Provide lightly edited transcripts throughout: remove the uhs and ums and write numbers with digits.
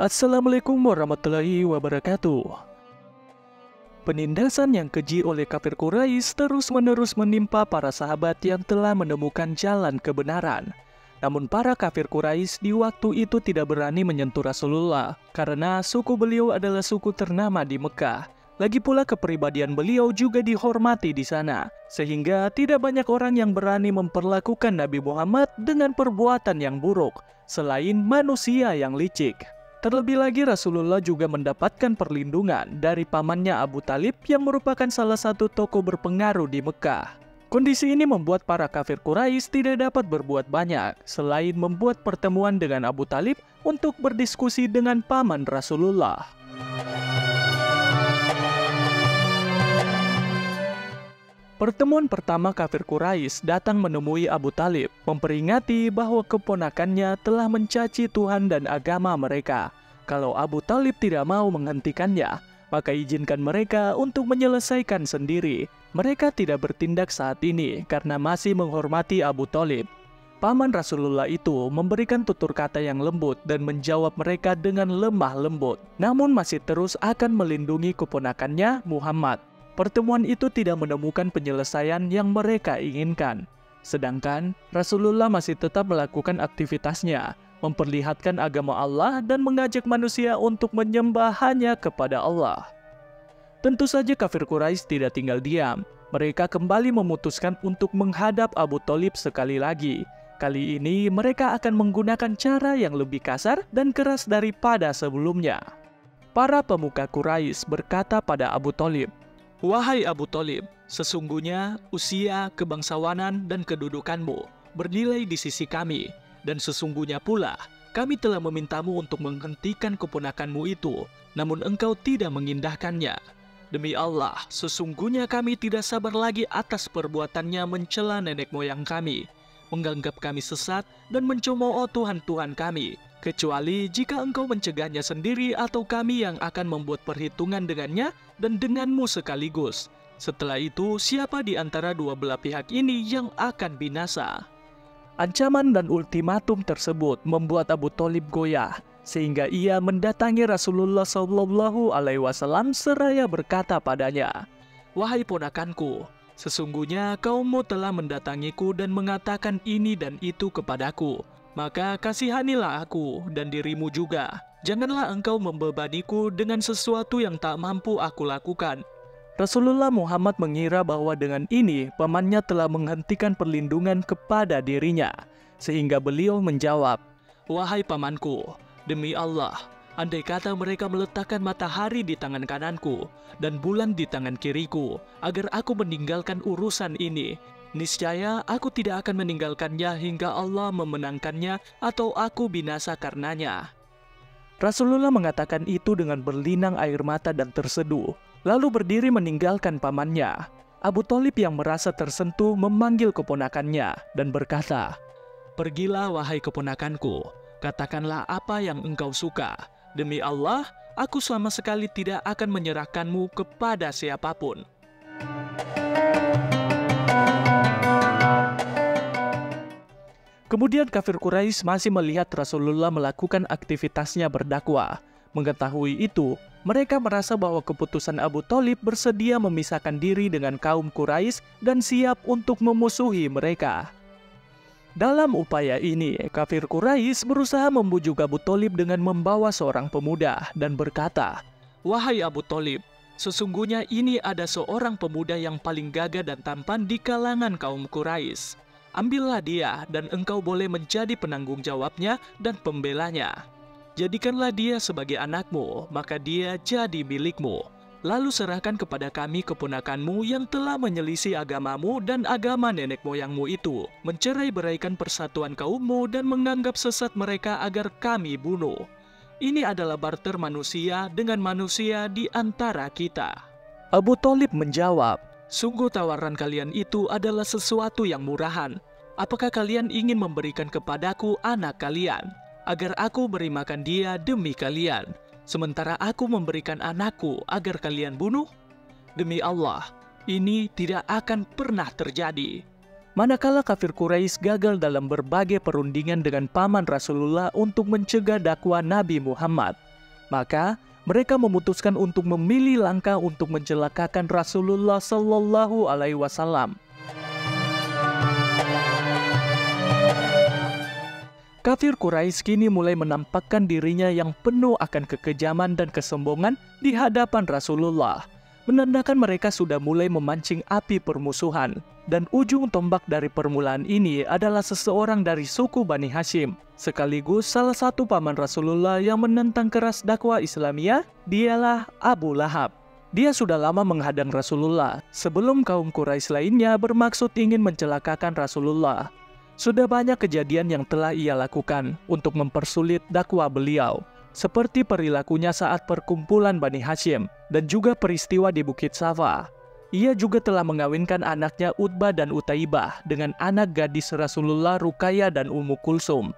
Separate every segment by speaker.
Speaker 1: Assalamualaikum warahmatullahi wabarakatuh. Penindasan yang keji oleh kafir Quraisy terus-menerus menimpa para sahabat yang telah menemukan jalan kebenaran. Namun para kafir Quraisy di waktu itu tidak berani menyentuh Rasulullah karena suku beliau adalah suku ternama di Mekah. Lagi pula kepribadian beliau juga dihormati di sana, sehingga tidak banyak orang yang berani memperlakukan Nabi Muhammad dengan perbuatan yang buruk, selain manusia yang licik. Terlebih lagi Rasulullah juga mendapatkan perlindungan dari pamannya Abu Talib yang merupakan salah satu tokoh berpengaruh di Mekah. Kondisi ini membuat para kafir Quraisy tidak dapat berbuat banyak, selain membuat pertemuan dengan Abu Talib untuk berdiskusi dengan paman Rasulullah. Pertemuan pertama kafir Quraisy datang menemui Abu Talib, memperingati bahwa keponakannya telah mencaci Tuhan dan agama mereka. Kalau Abu Talib tidak mau menghentikannya, maka izinkan mereka untuk menyelesaikan sendiri. Mereka tidak bertindak saat ini karena masih menghormati Abu Talib. Paman Rasulullah itu memberikan tutur kata yang lembut dan menjawab mereka dengan lemah lembut, namun masih terus akan melindungi keponakannya Muhammad. Pertemuan itu tidak menemukan penyelesaian yang mereka inginkan. Sedangkan Rasulullah masih tetap melakukan aktivitasnya, memperlihatkan agama Allah dan mengajak manusia untuk menyembah hanya kepada Allah. Tentu saja kafir Quraisy tidak tinggal diam. Mereka kembali memutuskan untuk menghadap Abu Talib sekali lagi. Kali ini mereka akan menggunakan cara yang lebih kasar dan keras daripada sebelumnya. Para pemuka Quraisy berkata pada Abu Talib, "Wahai Abu Talib, sesungguhnya usia, kebangsawanan, dan kedudukanmu bernilai di sisi kami. Dan sesungguhnya pula, kami telah memintamu untuk menghentikan keponakanmu itu, namun engkau tidak mengindahkannya. Demi Allah, sesungguhnya kami tidak sabar lagi atas perbuatannya mencela nenek moyang kami, menganggap kami sesat, dan mencemooh Tuhan-Tuhan kami. Kecuali jika engkau mencegahnya sendiri atau kami yang akan membuat perhitungan dengannya dan denganmu sekaligus. Setelah itu, siapa di antara dua belah pihak ini yang akan binasa?" Ancaman dan ultimatum tersebut membuat Abu Talib goyah, sehingga ia mendatangi Rasulullah SAW seraya berkata padanya, "Wahai ponakanku, sesungguhnya kaummu telah mendatangiku dan mengatakan ini dan itu kepadaku. Maka kasihanilah aku dan dirimu juga. Janganlah engkau membebaniku dengan sesuatu yang tak mampu aku lakukan." Rasulullah Muhammad mengira bahwa dengan ini pamannya telah menghentikan perlindungan kepada dirinya. Sehingga beliau menjawab, "Wahai pamanku, demi Allah, andai kata mereka meletakkan matahari di tangan kananku dan bulan di tangan kiriku, agar aku meninggalkan urusan ini, niscaya aku tidak akan meninggalkannya hingga Allah memenangkannya atau aku binasa karenanya." Rasulullah mengatakan itu dengan berlinang air mata dan terseduh, lalu berdiri meninggalkan pamannya. Abu Talib yang merasa tersentuh memanggil keponakannya dan berkata, "Pergilah wahai keponakanku, katakanlah apa yang engkau suka. Demi Allah, aku sama sekali tidak akan menyerahkanmu kepada siapapun." Kemudian kafir Quraisy masih melihat Rasulullah melakukan aktivitasnya berdakwah. Mengetahui itu, mereka merasa bahwa keputusan Abu Talib bersedia memisahkan diri dengan kaum Quraisy dan siap untuk memusuhi mereka. Dalam upaya ini, kafir Quraisy berusaha membujuk Abu Talib dengan membawa seorang pemuda dan berkata, "Wahai Abu Talib, sesungguhnya ini ada seorang pemuda yang paling gagah dan tampan di kalangan kaum Quraisy. Ambillah dia dan engkau boleh menjadi penanggung jawabnya dan pembelanya. Jadikanlah dia sebagai anakmu, maka dia jadi milikmu. Lalu serahkan kepada kami keponakanmu yang telah menyelisih agamamu dan agama nenek moyangmu itu, mencerai-beraikan persatuan kaummu dan menganggap sesat mereka agar kami bunuh. Ini adalah barter manusia dengan manusia di antara kita." Abu Talib menjawab, "Sungguh tawaran kalian itu adalah sesuatu yang murahan. Apakah kalian ingin memberikan kepadaku anak kalian, agar aku beri makan dia demi kalian, sementara aku memberikan anakku agar kalian bunuh? Demi Allah, ini tidak akan pernah terjadi." Manakala kafir Quraisy gagal dalam berbagai perundingan dengan paman Rasulullah untuk mencegah dakwah Nabi Muhammad, Maka mereka memutuskan untuk memilih langkah untuk mencelakakan Rasulullah Shallallahu Alaihi Wasallam. Kafir Quraisy kini mulai menampakkan dirinya yang penuh akan kekejaman dan kesombongan di hadapan Rasulullah, menandakan mereka sudah mulai memancing api permusuhan. Dan ujung tombak dari permulaan ini adalah seseorang dari suku Bani Hashim, sekaligus salah satu paman Rasulullah yang menentang keras dakwah Islamiyah, dialah Abu Lahab. Dia sudah lama menghadang Rasulullah sebelum kaum Quraisy lainnya bermaksud ingin mencelakakan Rasulullah. Sudah banyak kejadian yang telah ia lakukan untuk mempersulit dakwah beliau, seperti perilakunya saat perkumpulan Bani Hashim dan juga peristiwa di Bukit Safa. Ia juga telah mengawinkan anaknya Utbah dan Utaibah dengan anak gadis Rasulullah Ruqayyah dan Ummu Kulsum.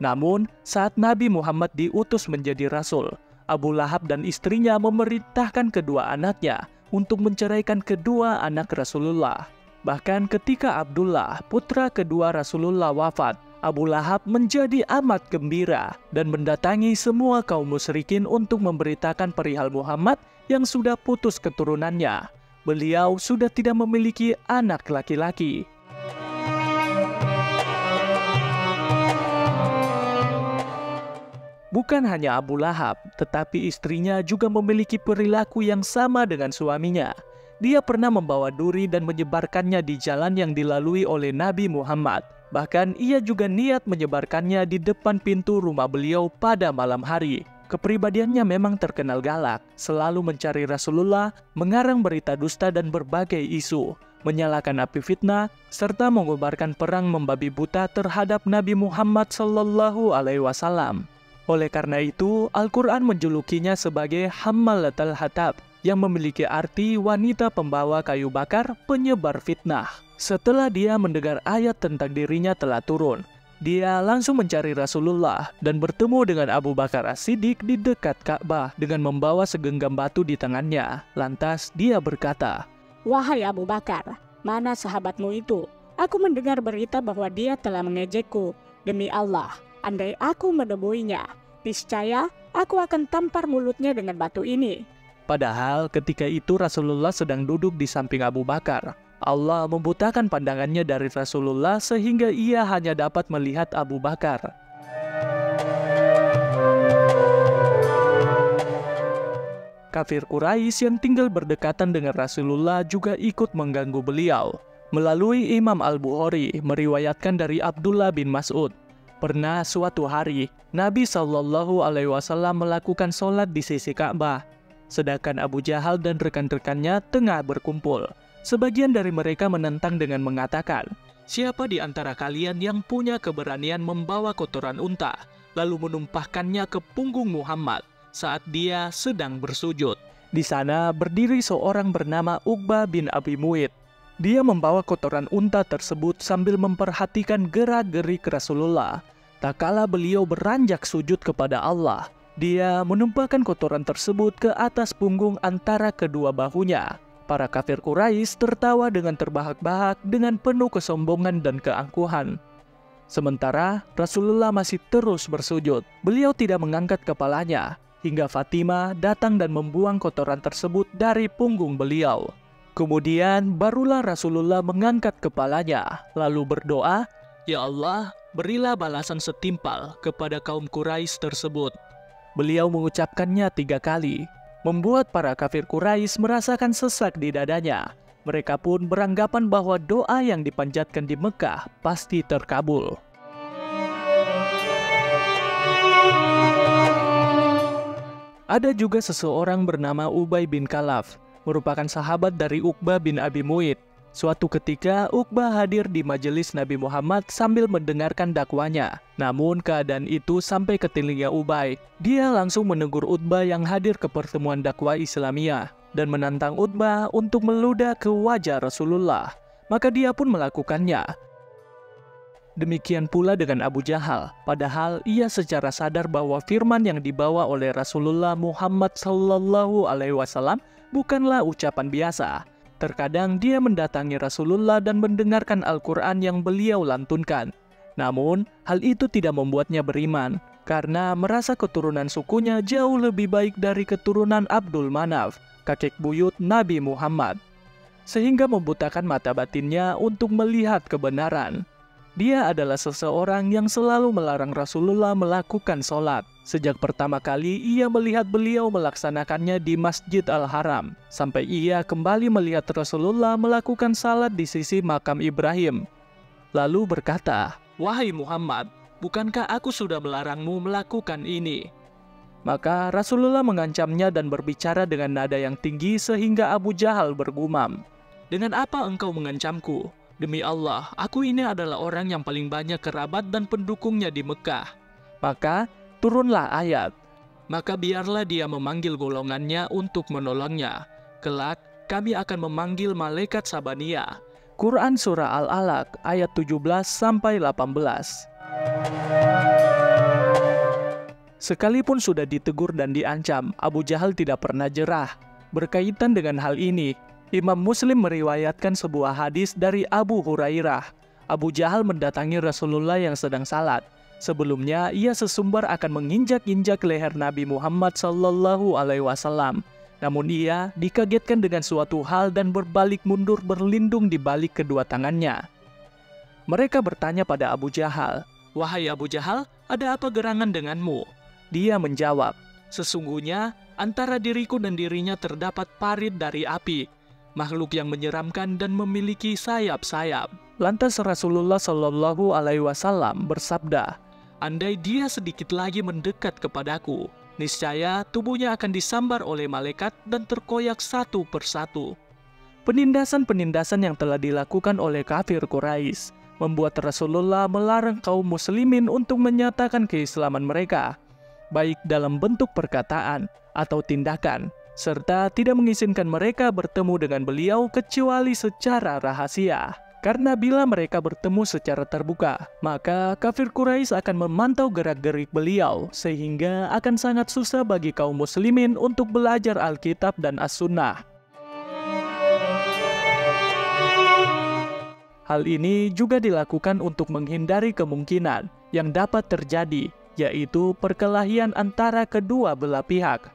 Speaker 1: Namun, saat Nabi Muhammad diutus menjadi Rasul, Abu Lahab dan istrinya memerintahkan kedua anaknya untuk menceraikan kedua anak Rasulullah. Bahkan ketika Abdullah, putra kedua Rasulullah wafat, Abu Lahab menjadi amat gembira dan mendatangi semua kaum musyrikin untuk memberitakan perihal Muhammad yang sudah putus keturunannya. Beliau sudah tidak memiliki anak laki-laki. Bukan hanya Abu Lahab, tetapi istrinya juga memiliki perilaku yang sama dengan suaminya. Dia pernah membawa duri dan menyebarkannya di jalan yang dilalui oleh Nabi Muhammad. Bahkan ia juga niat menyebarkannya di depan pintu rumah beliau pada malam hari. Kepribadiannya memang terkenal galak, selalu mencari Rasulullah, mengarang berita dusta dan berbagai isu, menyalakan api fitnah, serta mengobarkan perang membabi buta terhadap Nabi Muhammad Shallallahu Alaihi Wasallam. Oleh karena itu, Al-Quran menjulukinya sebagai Hammalatal Hatab, yang memiliki arti wanita pembawa kayu bakar penyebar fitnah. Setelah dia mendengar ayat tentang dirinya telah turun, dia langsung mencari Rasulullah dan bertemu dengan Abu Bakar As-Siddiq di dekat Ka'bah dengan membawa segenggam batu di tangannya. Lantas dia berkata,
Speaker 2: "Wahai Abu Bakar, mana sahabatmu itu? Aku mendengar berita bahwa dia telah mengejekku. Demi Allah, andai aku menemuinya, niscaya aku akan tampar mulutnya dengan batu ini."
Speaker 1: Padahal ketika itu Rasulullah sedang duduk di samping Abu Bakar. Allah membutakan pandangannya dari Rasulullah sehingga ia hanya dapat melihat Abu Bakar. Kafir Quraisy yang tinggal berdekatan dengan Rasulullah juga ikut mengganggu beliau. Melalui Imam Al-Bukhari meriwayatkan dari Abdullah bin Mas'ud, pernah suatu hari Nabi Shallallahu Alaihi Wasallam melakukan sholat di sisi Ka'bah, sedangkan Abu Jahal dan rekan-rekannya tengah berkumpul. Sebagian dari mereka menentang dengan mengatakan, "Siapa di antara kalian yang punya keberanian membawa kotoran unta, lalu menumpahkannya ke punggung Muhammad saat dia sedang bersujud?" Di sana berdiri seorang bernama Uqbah bin Abi Mu'ayth. Dia membawa kotoran unta tersebut sambil memperhatikan gerak-gerik Rasulullah. Tak kala beliau beranjak sujud kepada Allah, dia menumpahkan kotoran tersebut ke atas punggung antara kedua bahunya. Para kafir Quraisy tertawa dengan terbahak-bahak dengan penuh kesombongan dan keangkuhan. Sementara Rasulullah masih terus bersujud. Beliau tidak mengangkat kepalanya, hingga Fatimah datang dan membuang kotoran tersebut dari punggung beliau. Kemudian barulah Rasulullah mengangkat kepalanya, lalu berdoa, "Ya Allah, berilah balasan setimpal kepada kaum Quraisy tersebut." Beliau mengucapkannya 3 kali, membuat para kafir Quraisy merasakan sesak di dadanya. Mereka pun beranggapan bahwa doa yang dipanjatkan di Mekah pasti terkabul. Ada juga seseorang bernama Ubay bin Khalaf, merupakan sahabat dari Uqbah bin Abi Mu'ayth. Suatu ketika Uqbah hadir di majelis Nabi Muhammad sambil mendengarkan dakwanya. Namun keadaan itu sampai ke telinga Ubay. Dia langsung menegur Utbah yang hadir ke pertemuan dakwah Islamiyah dan menantang Utbah untuk meludah ke wajah Rasulullah. Maka dia pun melakukannya. Demikian pula dengan Abu Jahal, padahal ia secara sadar bahwa firman yang dibawa oleh Rasulullah Muhammad Sallallahu Alaihi Wasallam bukanlah ucapan biasa. Terkadang dia mendatangi Rasulullah dan mendengarkan Al-Quran yang beliau lantunkan. Namun, hal itu tidak membuatnya beriman, karena merasa keturunan sukunya jauh lebih baik dari keturunan Abdul Manaf, kakek buyut Nabi Muhammad, sehingga membutakan mata batinnya untuk melihat kebenaran. Dia adalah seseorang yang selalu melarang Rasulullah melakukan sholat. Sejak pertama kali ia melihat beliau melaksanakannya di Masjid Al-Haram, sampai ia kembali melihat Rasulullah melakukan salat di sisi makam Ibrahim. Lalu berkata, "Wahai Muhammad, bukankah aku sudah melarangmu melakukan ini?" Maka Rasulullah mengancamnya dan berbicara dengan nada yang tinggi sehingga Abu Jahal bergumam, "Dengan apa engkau mengancamku? Demi Allah, aku ini adalah orang yang paling banyak kerabat dan pendukungnya di Mekah." Maka turunlah ayat, "Maka biarlah dia memanggil golongannya untuk menolongnya. Kelak kami akan memanggil malaikat Sabaniyah." Quran Surah Al-Alaq ayat 17-18. Sekalipun sudah ditegur dan diancam, Abu Jahal tidak pernah jerah. Berkaitan dengan hal ini, Imam Muslim meriwayatkan sebuah hadis dari Abu Hurairah. Abu Jahal mendatangi Rasulullah yang sedang salat. Sebelumnya, ia sesumbar akan menginjak-injak leher Nabi Muhammad SAW. Namun ia dikagetkan dengan suatu hal dan berbalik mundur berlindung di balik kedua tangannya. Mereka bertanya pada Abu Jahal, "Wahai Abu Jahal, ada apa gerangan denganmu?" Dia menjawab, "Sesungguhnya antara diriku dan dirinya terdapat parit dari api, makhluk yang menyeramkan dan memiliki sayap-sayap." Lantas Rasulullah SAW bersabda, "Andai dia sedikit lagi mendekat kepadaku, niscaya tubuhnya akan disambar oleh malaikat dan terkoyak satu persatu." Penindasan-penindasan yang telah dilakukan oleh kafir Quraisy membuat Rasulullah melarang kaum muslimin untuk menyatakan keislaman mereka, baik dalam bentuk perkataan atau tindakan, serta tidak mengizinkan mereka bertemu dengan beliau kecuali secara rahasia. Karena bila mereka bertemu secara terbuka, maka kafir Quraisy akan memantau gerak-gerik beliau, sehingga akan sangat susah bagi kaum muslimin untuk belajar Alkitab dan As-Sunnah. Hal ini juga dilakukan untuk menghindari kemungkinan yang dapat terjadi, yaitu perkelahian antara kedua belah pihak,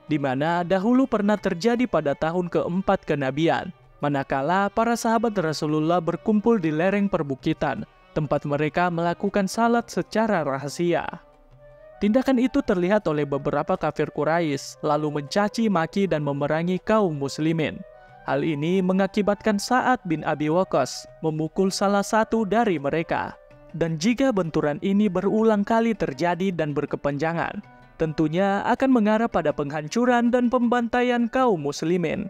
Speaker 1: di mana dahulu pernah terjadi pada tahun keempat kenabian, manakala para sahabat Rasulullah berkumpul di lereng perbukitan, tempat mereka melakukan salat secara rahasia. Tindakan itu terlihat oleh beberapa kafir Quraisy, lalu mencaci maki dan memerangi kaum muslimin. Hal ini mengakibatkan Sa'ad bin Abi Waqqas memukul salah satu dari mereka. Dan jika benturan ini berulang kali terjadi dan berkepanjangan, tentunya akan mengarah pada penghancuran dan pembantaian kaum muslimin.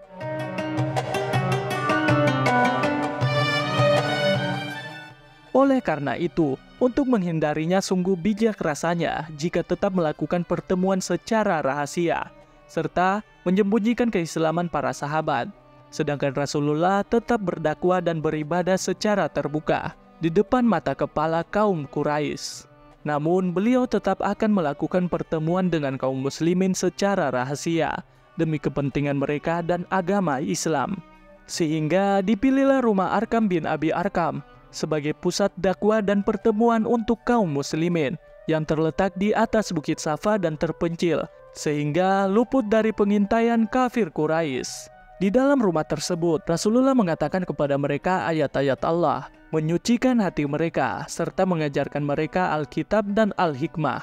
Speaker 1: Oleh karena itu, untuk menghindarinya sungguh bijak rasanya jika tetap melakukan pertemuan secara rahasia, serta menyembunyikan keislaman para sahabat. Sedangkan Rasulullah tetap berdakwah dan beribadah secara terbuka di depan mata kepala kaum Quraisy. Namun beliau tetap akan melakukan pertemuan dengan kaum muslimin secara rahasia demi kepentingan mereka dan agama Islam. Sehingga dipilihlah rumah Arkam bin Abi Arkam sebagai pusat dakwah dan pertemuan untuk kaum muslimin yang terletak di atas Bukit Safa dan terpencil, sehingga luput dari pengintaian kafir Quraisy. Di dalam rumah tersebut, Rasulullah mengatakan kepada mereka ayat-ayat Allah, menyucikan hati mereka, serta mengajarkan mereka Alkitab dan Al-Hikmah.